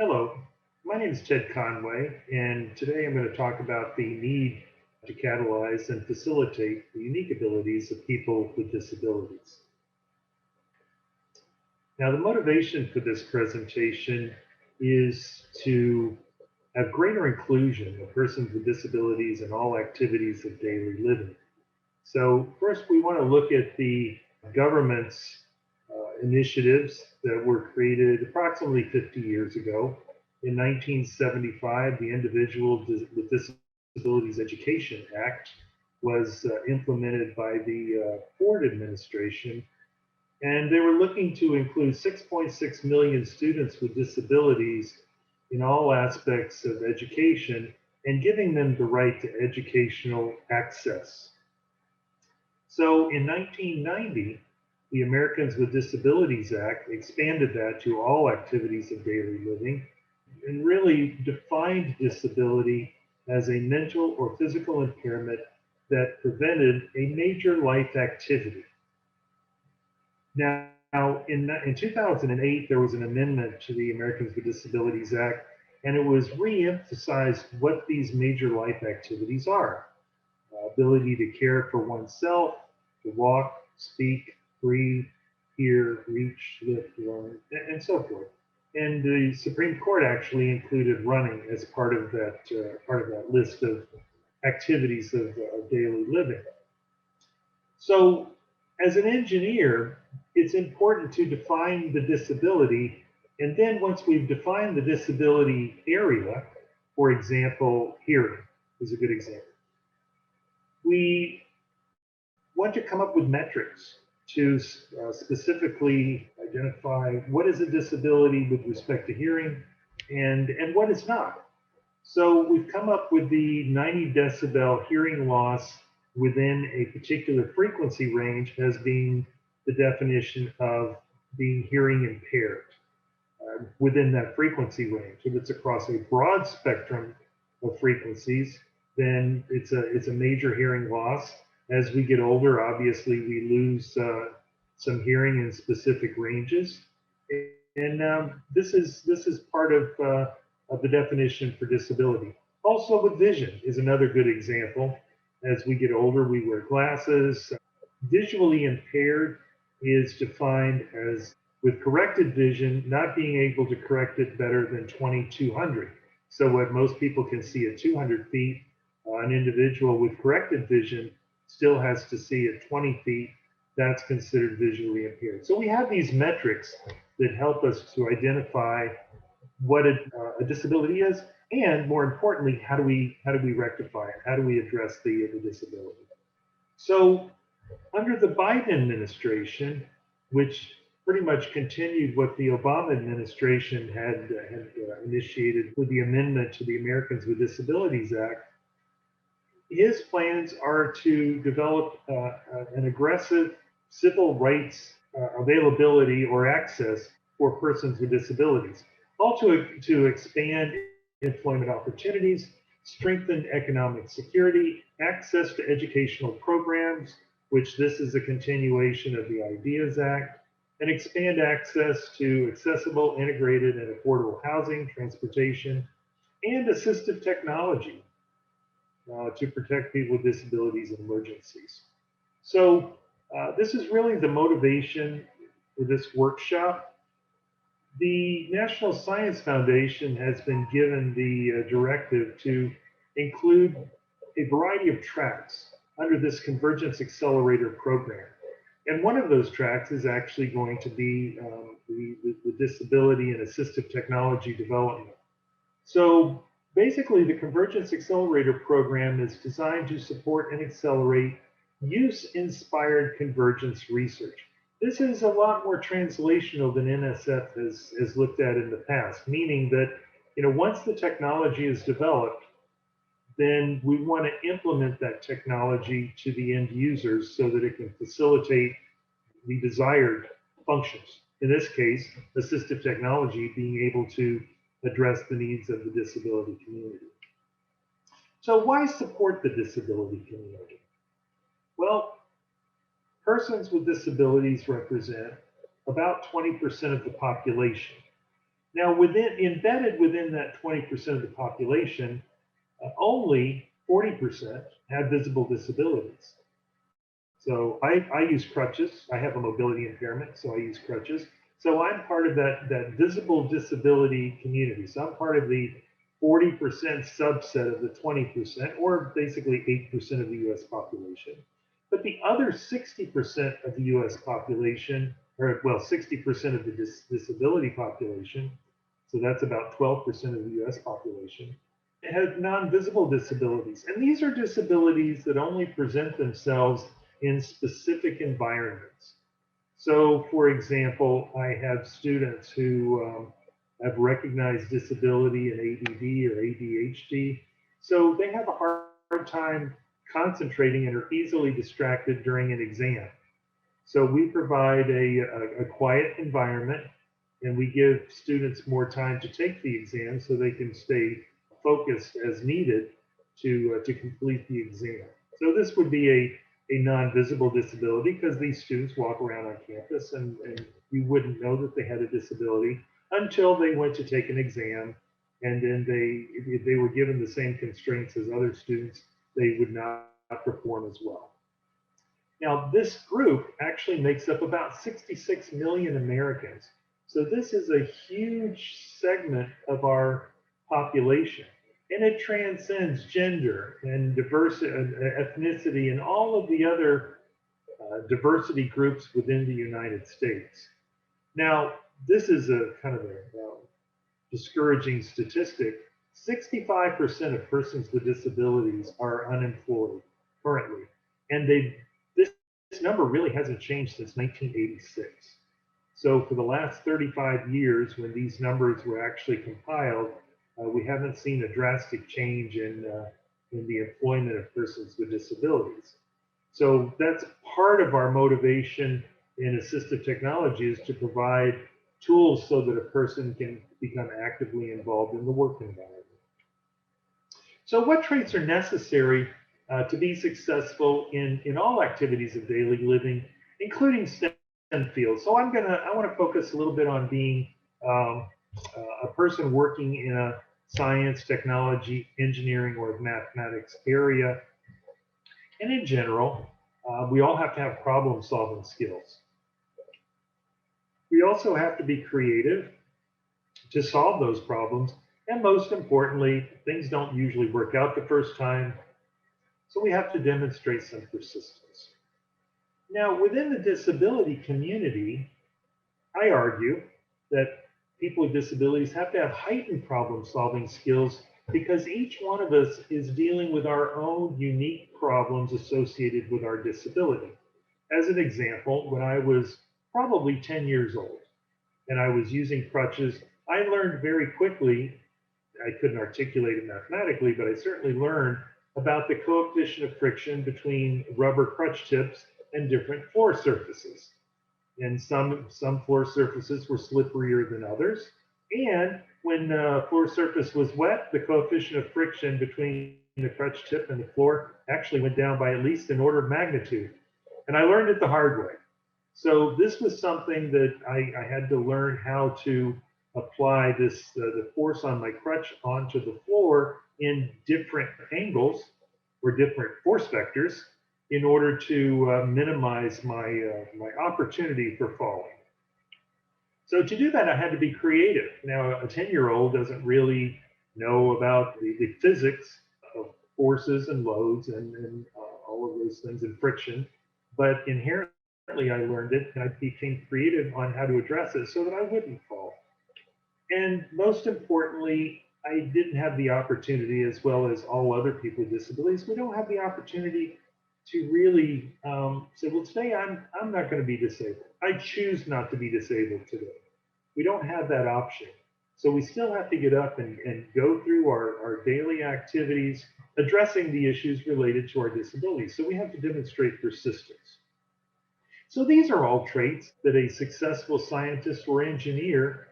Hello, my name is Ted Conway, and today I'm going to talk about the need to catalyze and facilitate the unique abilities of people with disabilities. Now, the motivation for this presentation is to have greater inclusion of persons with disabilities in all activities of daily living. So first, we want to look at the government's initiatives that were created approximately 50 years ago. In 1975, the Individual with Disabilities Education Act was implemented by the Ford administration, and they were looking to include 6.6 million students with disabilities in all aspects of education and giving them the right to educational access. So in 1990, the Americans with Disabilities Act expanded that to all activities of daily living and really defined disability as a mental or physical impairment that prevented a major life activity. Now, in 2008, there was an amendment to the Americans with Disabilities Act, and it was re-emphasized what these major life activities are. Ability to care for oneself, to walk, speak, breathe, hear, reach, lift, learn, and so forth. And the Supreme Court actually included running as part of that list of activities of daily living. So, as an engineer, it's important to define the disability, and then once we've defined the disability area, for example, hearing is a good example, we want to come up with metrics to specifically identify what is a disability with respect to hearing and what is not. So we've come up with the 90 decibel hearing loss within a particular frequency range as being the definition of being hearing impaired within that frequency range. If it's across a broad spectrum of frequencies, then it's a major hearing loss. As we get older, obviously we lose some hearing in specific ranges, and this is part of the definition for disability. Also, with vision is another good example. As we get older, we wear glasses. Visually impaired is defined as with corrected vision, not being able to correct it better than 2200. So what most people can see at 200 feet, an individual with corrected vision still has to see at 20 feet. That's considered visually impaired. So we have these metrics that help us to identify what a disability is, and more importantly, how do we rectify it? How do we address the disability? So under the Biden administration, which pretty much continued what the Obama administration had initiated with the amendment to the Americans with Disabilities Act, his plans are to develop an aggressive civil rights availability or access for persons with disabilities, all to expand employment opportunities, strengthen economic security, access to educational programs, which this is a continuation of the IDEAS Act, and expand access to accessible, integrated, and affordable housing, transportation, and assistive technology to protect people with disabilities in emergencies. So this is really the motivation for this workshop. The National Science Foundation has been given the directive to include a variety of tracks under this Convergence Accelerator program. And one of those tracks is actually going to be the disability and assistive technology development. So basically, the Convergence Accelerator program is designed to support and accelerate use-inspired convergence research. This is a lot more translational than NSF has looked at in the past, meaning that once the technology is developed, then we want to implement that technology to the end users so that it can facilitate the desired functions. In this case, assistive technology being able to address the needs of the disability community. So why support the disability community? Well, persons with disabilities represent about 20% of the population. Now, embedded within that 20% of the population, only 40% have visible disabilities. So I use crutches. I have a mobility impairment, so I use crutches. So I'm part of that visible disability community. So I'm part of the 40% subset of the 20%, or basically 8% of the US population. But the other 60% of the US population, or well, 60% of the disability population, so that's about 12% of the US population, have non-visible disabilities. And these are disabilities that only present themselves in specific environments. So, for example, I have students who have recognized disability in ADD or ADHD. So they have a hard time concentrating and are easily distracted during an exam. So we provide a quiet environment, and we give students more time to take the exam so they can stay focused as needed to complete the exam. So this would be a non-visible disability, because these students walk around on campus and you wouldn't know that they had a disability until they went to take an exam, and then if they were given the same constraints as other students, they would not perform as well. Now, this group actually makes up about 66 million Americans. So this is a huge segment of our population. And it transcends gender and diversity, ethnicity, and all of the other diversity groups within the United States. Now, this is a kind of a discouraging statistic. 65% of persons with disabilities are unemployed currently. And this number really hasn't changed since 1986. So for the last 35 years, when these numbers were actually compiled, we haven't seen a drastic change in the employment of persons with disabilities. So that's part of our motivation in assistive technology, is to provide tools so that a person can become actively involved in the work environment. So what traits are necessary to be successful in all activities of daily living, including STEM fields? So I want to focus a little bit on being a person working in a science, technology, engineering, or mathematics area. And in general, we all have to have problem-solving skills. We also have to be creative to solve those problems. And most importantly, things don't usually work out the first time, so we have to demonstrate some persistence. Now, within the disability community, I argue that people with disabilities have to have heightened problem-solving skills, because each one of us is dealing with our own unique problems associated with our disability. As an example, when I was probably 10 years old and I was using crutches, I learned very quickly, I couldn't articulate it mathematically, but I certainly learned about the coefficient of friction between rubber crutch tips and different floor surfaces. And some floor surfaces were slipperier than others. And when the floor surface was wet, the coefficient of friction between the crutch tip and the floor actually went down by at least an order of magnitude. And I learned it the hard way. So this was something that I had to learn how to apply the force on my crutch onto the floor in different angles or different force vectors in order to minimize my opportunity for falling. So to do that, I had to be creative. Now, a 10-year-old doesn't really know about the physics of forces and loads and all of those things, and friction, but inherently I learned it, and I became creative on how to address it so that I wouldn't fall. And most importantly, I didn't have the opportunity, as well as all other people with disabilities, we don't have the opportunity to really say, well, today I'm not going to be disabled. I choose not to be disabled today. We don't have that option. So we still have to get up and go through our daily activities, addressing the issues related to our disabilities. So we have to demonstrate persistence. So these are all traits that a successful scientist or engineer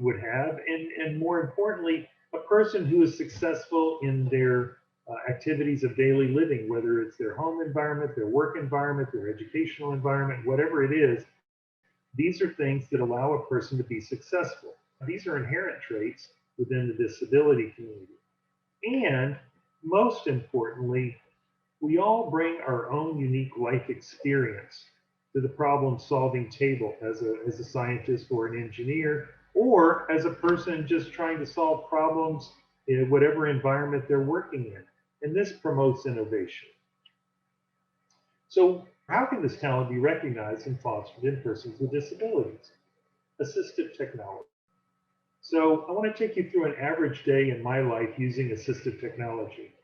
would have, and more importantly, a person who is successful in their activities of daily living, whether it's their home environment, their work environment, their educational environment, whatever it is. These are things that allow a person to be successful. these are inherent traits within the disability community. And most importantly, we all bring our own unique life experience to the problem solving table as a scientist or an engineer, or as a person just trying to solve problems in whatever environment they're working in. And this promotes innovation. So how can this talent be recognized and fostered in persons with disabilities? Assistive technology. So I want to take you through an average day in my life using assistive technology.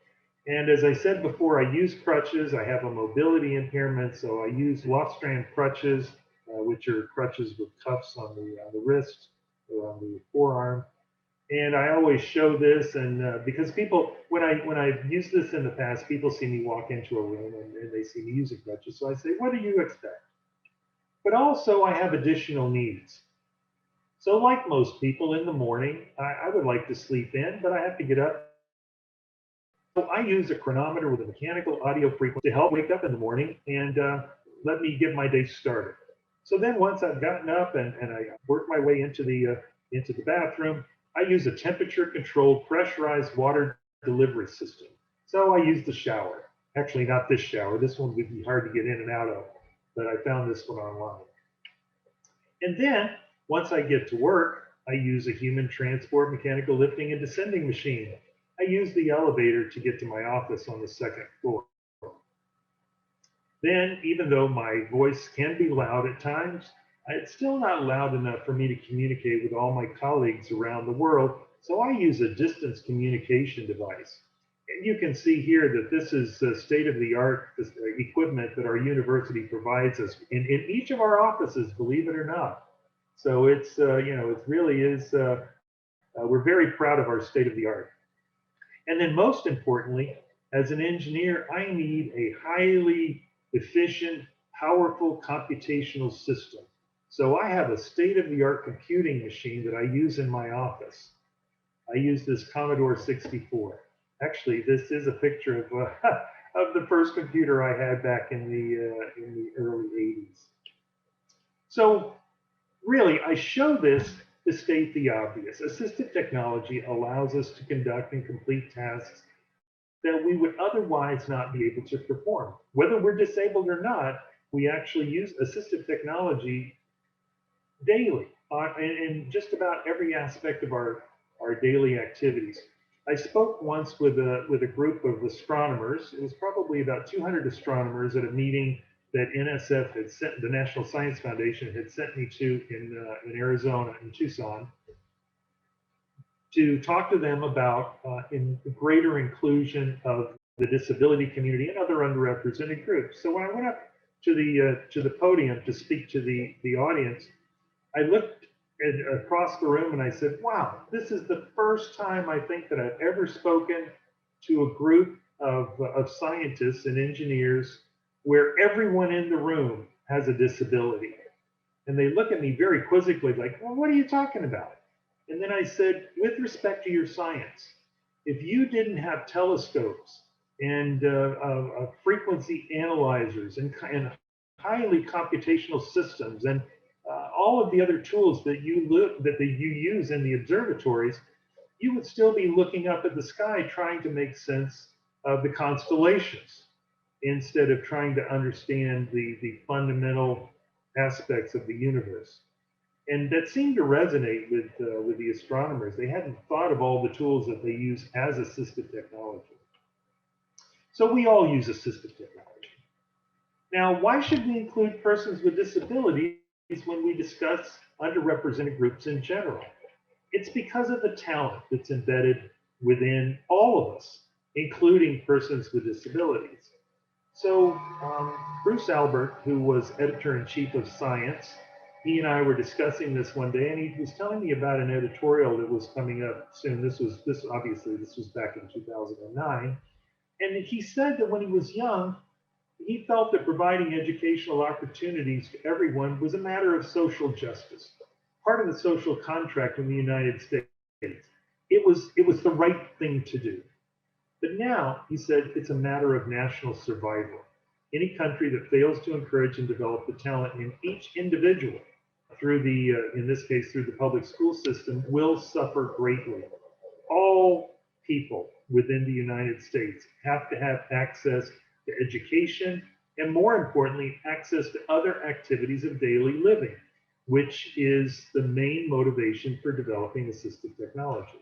And as I said before, I use crutches. I have a mobility impairment, so I use loft-strand crutches, which are crutches with cuffs on the wrist or on the forearm. And I always show this, and because people, when I've used this in the past, people see me walk into a room and they see me using crutches. So I say, what do you expect? But also, I have additional needs. So like most people in the morning, I would like to sleep in, but I have to get up. So I use a chronometer with a mechanical audio frequency to help wake up in the morning and let me get my day started. So then once I've gotten up and I work my way into the bathroom, I use a temperature-controlled pressurized water delivery system. So I use the shower. Actually, not this shower. This one would be hard to get in and out of, but I found this one online. And then once I get to work, I use a human transport mechanical lifting and descending machine. I use the elevator to get to my office on the second floor. Then, even though my voice can be loud at times, it's still not loud enough for me to communicate with all my colleagues around the world, so I use a distance communication device. And you can see here that this is state-of-the-art equipment that our university provides us in each of our offices, believe it or not. So it's, it really is, we're very proud of our state-of-the-art. And then most importantly, as an engineer, I need a highly efficient, powerful computational system. So I have a state-of-the-art computing machine that I use in my office. I use this Commodore 64. Actually, this is a picture of the first computer I had back in the early 80s. So really, I show this to state the obvious. Assistive technology allows us to conduct and complete tasks that we would otherwise not be able to perform. Whether we're disabled or not, we actually use assistive technology daily in just about every aspect of our daily activities. I spoke once with a group of astronomers. It was probably about 200 astronomers at a meeting that NSF had sent, the National Science Foundation had sent me to in Arizona, in Tucson, to talk to them about in greater inclusion of the disability community and other underrepresented groups. So when I went up to the podium to speak to the audience, I looked across the room and I said, wow, this is the first time I think that I've ever spoken to a group of scientists and engineers where everyone in the room has a disability. And they look at me very quizzically like, well, what are you talking about? And then I said, with respect to your science, if you didn't have telescopes and frequency analyzers and highly computational systems and all of the other tools that you use in the observatories, you would still be looking up at the sky trying to make sense of the constellations instead of trying to understand the fundamental aspects of the universe. And that seemed to resonate with the astronomers. They hadn't thought of all the tools that they use as assistive technology. So we all use assistive technology. Now, why should we include persons with disabilities when we discuss underrepresented groups in general? It's because of the talent that's embedded within all of us, including persons with disabilities. So Bruce Albert, who was editor-in-chief of Science, he and I were discussing this one day, and he was telling me about an editorial that was coming up soon. This was back in 2009. And he said that when he was young, he felt that providing educational opportunities to everyone was a matter of social justice, part of the social contract in the United States. It was the right thing to do. But now, he said, it's a matter of national survival. Any country that fails to encourage and develop the talent in each individual through the, in this case, through the public school system, will suffer greatly. All people within the United States have to have access to education and, more importantly, access to other activities of daily living, which is the main motivation for developing assistive technology.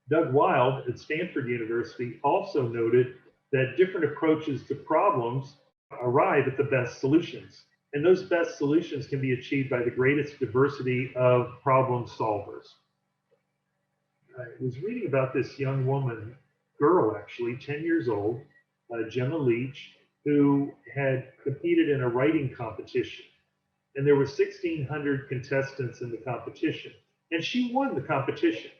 Doug Wild at Stanford University also noted that different approaches to problems arrive at the best solutions. And those best solutions can be achieved by the greatest diversity of problem solvers. I was reading about this young woman, girl actually, 10 years old, Gemma Leach, who had competed in a writing competition. And there were 1,600 contestants in the competition. And she won the competition.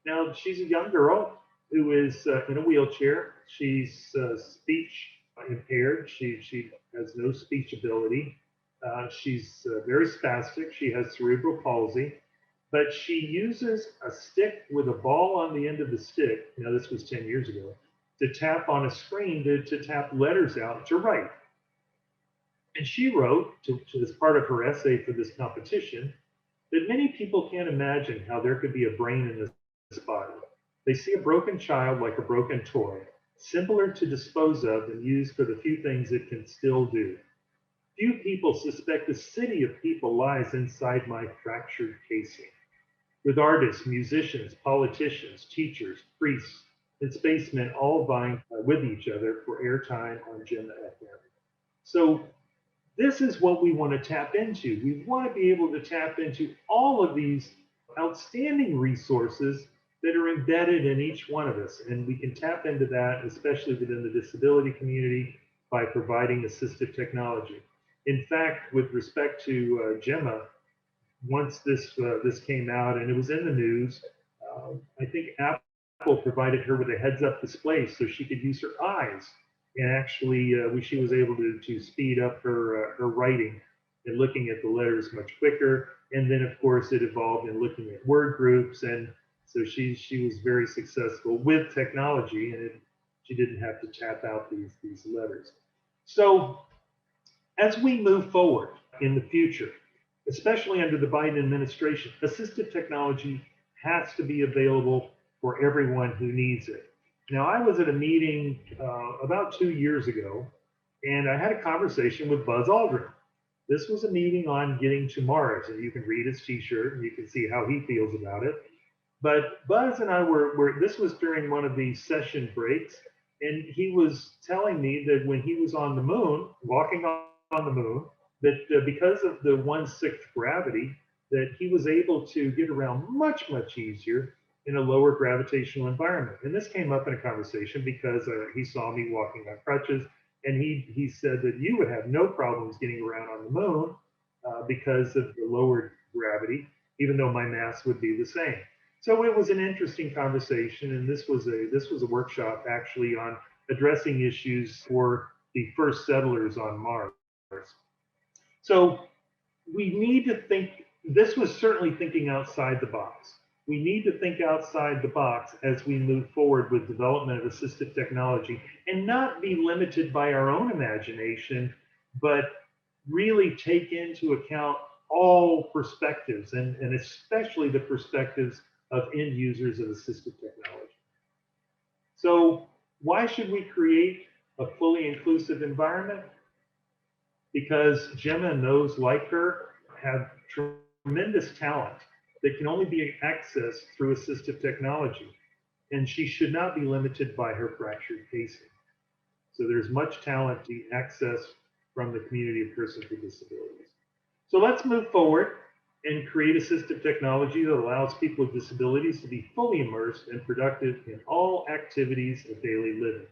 Now, she's a young girl who is in a wheelchair. She's speech impaired. She has no speech ability. She's very spastic. She has cerebral palsy. But she uses a stick with a ball on the end of the stick, now this was 10 years ago, to tap on a screen to tap letters out to write. And she wrote, as part of her essay for this competition, that many people can't imagine how there could be a brain in this body. They see a broken child like a broken toy, simpler to dispose of and use for the few things it can still do. Few people suspect a city of people lies inside my fractured casing. With artists, musicians, politicians, teachers, priests, and spacemen all vying with each other for airtime on Gemma FM. So this is what we want to tap into. We want to be able to tap into all of these outstanding resources that are embedded in each one of us. And we can tap into that, especially within the disability community, by providing assistive technology. In fact, with respect to Gemma, once this came out and it was in the news, I think Apple provided her with a heads-up display so she could use her eyes, and actually she was able to speed up her writing and looking at the letters much quicker. And then, of course, it evolved in looking at word groups, and so she was very successful with technology, and she didn't have to tap out these letters. So as we move forward in the future, especially under the Biden administration, assistive technology has to be available for everyone who needs it. Now, I was at a meeting about 2 years ago, and I had a conversation with Buzz Aldrin. This was a meeting on getting to Mars, and you can read his t-shirt and you can see how he feels about it. But Buzz and I this was during one of these session breaks, and he was telling me that when he was on the moon, walking on the moon, that because of the 1/6 gravity, that he was able to get around much, much easier in a lower gravitational environment. And this came up in a conversation because he saw me walking on crutches, and he said that you would have no problems getting around on the moon because of the lower gravity, even though my mass would be the same. So it was an interesting conversation, and this was a workshop actually on addressing issues for the first settlers on Mars. So we need to think, this was certainly thinking outside the box. We need to think outside the box as we move forward with development of assistive technology, and not be limited by our own imagination, but really take into account all perspectives, and especially the perspectives of end users of assistive technology. So why should we create a fully inclusive environment? Because Gemma and those like her have tremendous talent that can only be accessed through assistive technology, and she should not be limited by her fractured casing. So there's much talent to access from the community of persons with disabilities. So let's move forward and create assistive technology that allows people with disabilities to be fully immersed and productive in all activities of daily living.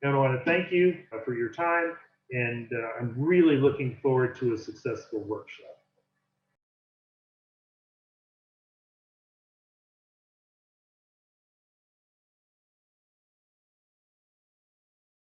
And I want to thank you for your time, and I'm really looking forward to a successful workshop.